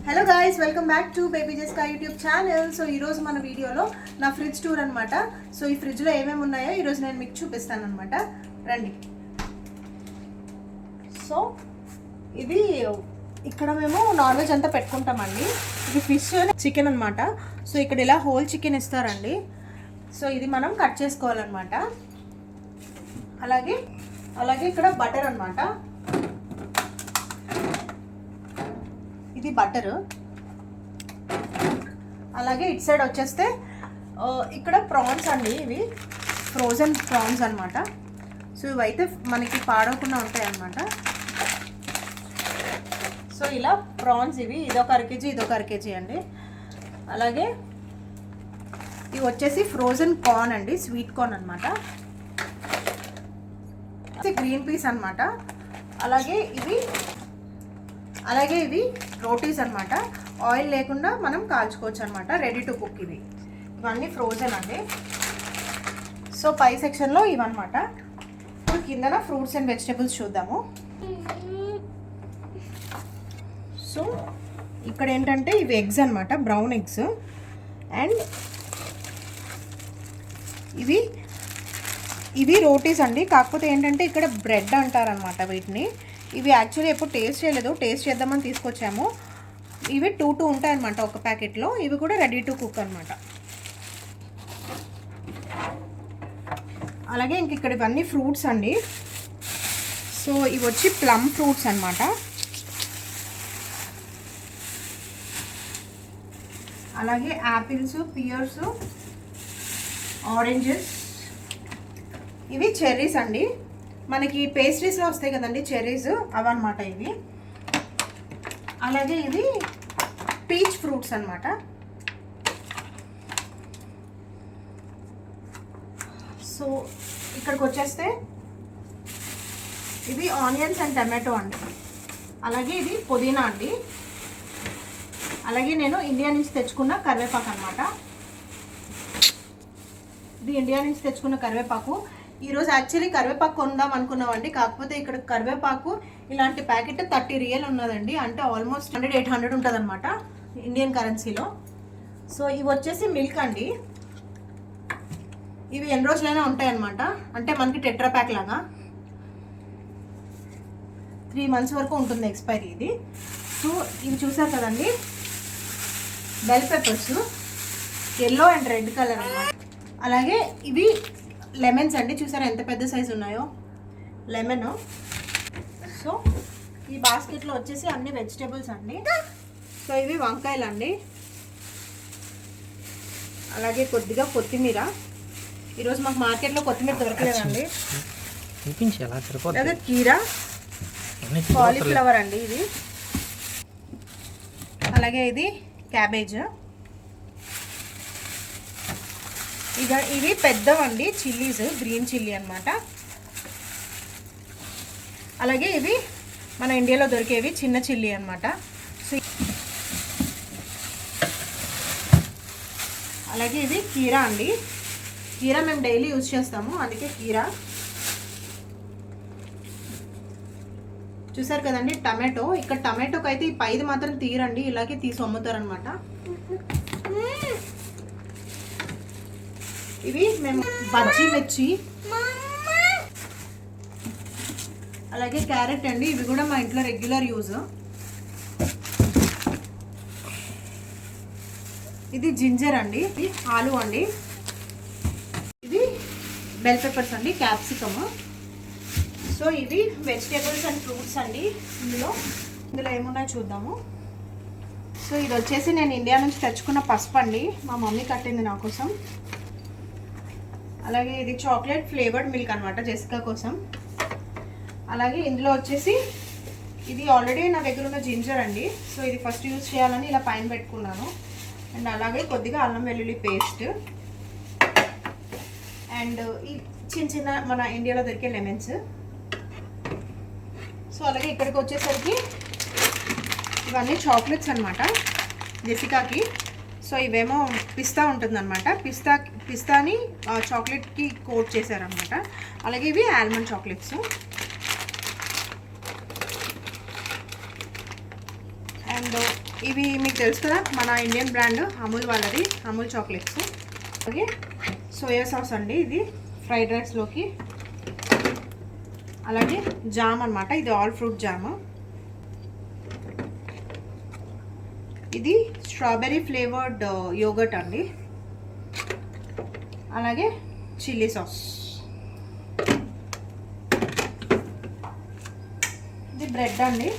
Hello guys, welcome back to baby జెస్కా YouTube channel. So ఈరోజు మన వీడియోలో నా ఫ్రిడ్జ్ టూర్ అనమాట. సో ఈ ఫ్రిడ్జ్లో ఏమేమి ఉన్నాయో ఈరోజు నేను మీకు చూపిస్తాను అనమాట. రండి. సో ఇది ఇక్కడ మేము నాన్ వెజ్ అంతా పెట్టుకుంటామండి. ఇది ఫిష్ చికెన్ అనమాట. సో ఇక్కడ ఇలా హోల్ చికెన్ ఇస్తారండి. సో ఇది మనం కట్ చేసుకోవాలన్నమాట. అలాగే ఇక్కడ బటర్ అనమాట. ఇది బటర్. అలాగే ఇటు సైడ్ వచ్చేస్తే ఇక్కడ ప్రాన్స్ అండి. ఇవి ఫ్రోజన్ ప్రాన్స్ అనమాట. సో ఇవైతే మనకి పాడవకుండా ఉంటాయి అన్నమాట. సో ఇలా ప్రాన్స్ ఇవి ఇదొక అరకేజీ ఇదొక అరకేజీ అండి. అలాగే ఇవి వచ్చేసి ఫ్రోజన్ కార్న్ అండి, స్వీట్ కార్న్ అనమాట. గ్రీన్ పీస్ అనమాట. అలాగే ఇవి రోటీస్ అనమాట. ఆయిల్ లేకుండా మనం కాల్చుకోవచ్చు అనమాట. రెడీ టు కుక్ ఇవన్నీ ఫ్రోజన్ అండి. సో పై సెక్షన్లో ఇవన్నమాట. ఇప్పుడు కిందన ఫ్రూట్స్ అండ్ వెజిటేబుల్స్ చూద్దాము. సో ఇక్కడ ఏంటంటే ఇవి ఎగ్స్ అనమాట, బ్రౌన్ ఎగ్స్. అండ్ ఇవి రోటీస్ అండి. కాకపోతే ఏంటంటే ఇక్కడ బ్రెడ్ అంటారనమాట వీటిని. ఇవి యాక్చువల్లీ ఎప్పుడు టేస్ట్ చేయలేదు, టేస్ట్ చేద్దామని తీసుకొచ్చాము. ఇవి 2 ఉంటాయి అనమాట ఒక ప్యాకెట్లో. ఇవి కూడా రెడీ టు కుక్ అనమాట. అలాగే ఇంక ఇక్కడ ఇవన్నీ ఫ్రూట్స్ అండి. సో ఇవి వచ్చి ప్లమ్ ఫ్రూట్స్ అనమాట. అలాగే యాపిల్స్, పియర్స్, ఆరెంజెస్. ఇవి చెర్రీస్ అండి. మనకి పేస్ట్రీస్లో వస్తాయి కదండి చెర్రీస్, అవన్నమాట ఇవి. అలాగే ఇవి పీచ్ ఫ్రూట్స్ అనమాట. సో ఇక్కడికి వచ్చేస్తే ఇవి ఆనియన్స్ అండ్ టమాటో అండి. అలాగే ఇది పుదీనా అండి. అలాగే నేను ఇండియా నుంచి తెచ్చుకున్న కరివేపాకు అనమాట. ఇది ఇండియా నుంచి తెచ్చుకున్న కరివేపాకు. ఈరోజు యాక్చువల్లీ కరివేపాకు కొందాం అనుకున్నామండి. కాకపోతే ఇక్కడ కరివేపాకు ఇలాంటి ప్యాకెట్ 30 రియల్ ఉన్నదండి. అంటే ఆల్మోస్ట్ 100-800 ఉంటుంది అనమాట ఇండియన్ కరెన్సీలో. సో ఇవి వచ్చేసి మిల్క్ అండి. ఇవి ఎన్ని రోజులైనా ఉంటాయి అనమాట. అంటే మనకి టెట్రా ప్యాక్ లాగా 3 months వరకు ఉంటుంది ఎక్స్పైరీ ఇది. సో ఇవి చూసారు కదండి, bell peppers, yellow and red colour అన్నమాట. అలాగే ఇవి లెమన్స్ అండి. చూసారా ఎంత పెద్ద సైజు ఉన్నాయో లెమన్. సో ఈ బాస్కెట్లో వచ్చేసి అన్ని వెజిటేబుల్స్ అండి. సో ఇవి వంకాయలు అండి. అలాగే కొద్దిగా కొత్తిమీర. ఈరోజు మాకు మార్కెట్లో కొత్తిమీర దొరకలేదండి. అలాగే కీరా, కాలీఫ్లవర్ అండి ఇది. అలాగే ఇది క్యాబేజ్. ఇవి పెద్దవండి చిల్లీస్, గ్రీన్ చిల్లీ అనమాట. అలాగే ఇవి మన ఇండియాలో దొరికేవి చిన్న చిల్లీ అనమాట. సో అలాగే ఇది కీరా అండి. కీరా మేము డైలీ యూజ్ చేస్తాము, అందుకే కీరా. చూసారు కదండి టమాటో. ఇక్కడ టమాటోకి అయితే ఈ పైది మాత్రం తీరండి, ఇలాగే తీసి అమ్ముతారనమాట. ఇవి మేము బజ్జీ మిర్చి, అలాగే క్యారెట్ అండి. ఇవి కూడా మా ఇంట్లో రెగ్యులర్ యూజ్. ఇది జింజర్ అండి. ఇది ఆలు అండి. ఇది బెల్ పెప్పర్స్ అండి, క్యాప్సికమ్. సో ఇవి వెజిటేబుల్స్ అండ్ ఫ్రూట్స్ అండి. ఇందులో ఏమున్నాయో చూద్దాము. సో ఇది వచ్చేసి నేను ఇండియా నుంచి తెచ్చుకున్న పసుపు అండి. మా మమ్మీ కట్టింది నా కోసం. అలాగే ఇది చాక్లెట్ ఫ్లేవర్డ్ మిల్క్ అనమాట, జెసికా కోసం. అలాగే ఇందులో వచ్చేసి ఇది ఆల్రెడీ నా దగ్గర ఉన్న జింజర్ అండి. సో ఇది ఫస్ట్ యూజ్ చేయాలని ఇలా పైన పెట్టుకున్నాను. అండ్ అలాగే కొద్దిగా అల్లం వెల్లుల్లి పేస్ట్. అండ్ ఈ చిన్న మన ఇండియాలో దొరికే లెమన్స్. సో అలాగే ఇక్కడికి వచ్చేసరికి ఇవన్నీ చాక్లెట్స్ అనమాట జెసికాకి. సో ఇవేమో పిస్తా ఉంటుందన్నమాట. పిస్తాని చాక్లెట్కి కోట్ చేశారనమాట. అలాగే ఇవి ఆల్మండ్ చాక్లెట్స్. అండ్ ఇవి మీకు తెలుసు కదా, మన ఇండియన్ బ్రాండ్ అమూల్ వాళ్ళది, అమూల్ చాక్లెట్స్. అలాగే సోయా సాస్ అండి, ఇది ఫ్రైడ్ రైస్లోకి. అలాగే జామ్ అనమాట, ఇది ఆల్ ఫ్రూట్ జామ్. ఇది స్ట్రాబెర్రీ ఫ్లేవర్డ్ యోగర్ట్ అండి. అలాగే చిల్లీ సాస్. ఇది బ్రెడ్ అండి.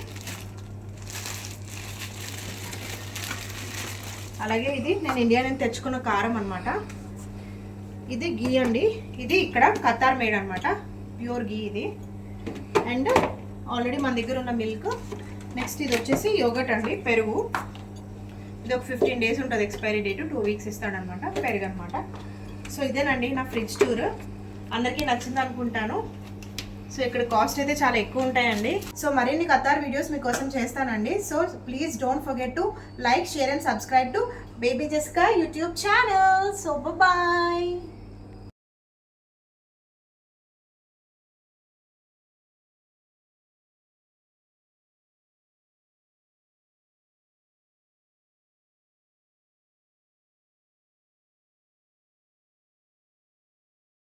అలాగే ఇది నేను ఇండియా నుంచి తెచ్చుకున్న కారం అనమాట. ఇది గీ అండి, ఇది ఇక్కడ ఖతార్ మేడ్ అనమాట, ప్యూర్ గీ ఇది. అండ్ ఆల్రెడీ మన దగ్గర ఉన్న మిల్క్. నెక్స్ట్ ఇది వచ్చేసి యోగర్ట్ అండి, పెరుగు. ఇది ఒక 15 days ఉంటుంది ఎక్స్పైరీ డేట్, 2 weeks ఇస్తాడనమాట, పెరుగు అనమాట. సో ఇదేనండి నా ఫ్రిడ్జ్ టూర్. అందరికీ నచ్చింది అనుకుంటాను. సో ఇక్కడ కాస్ట్ అయితే చాలా ఎక్కువ ఉంటాయండి. సో మరిన్ని ఖతార్ వీడియోస్ మీకోసం చేస్తానండి. So please don't forget to like, share and subscribe to baby Jessica YouTube channel. So bye.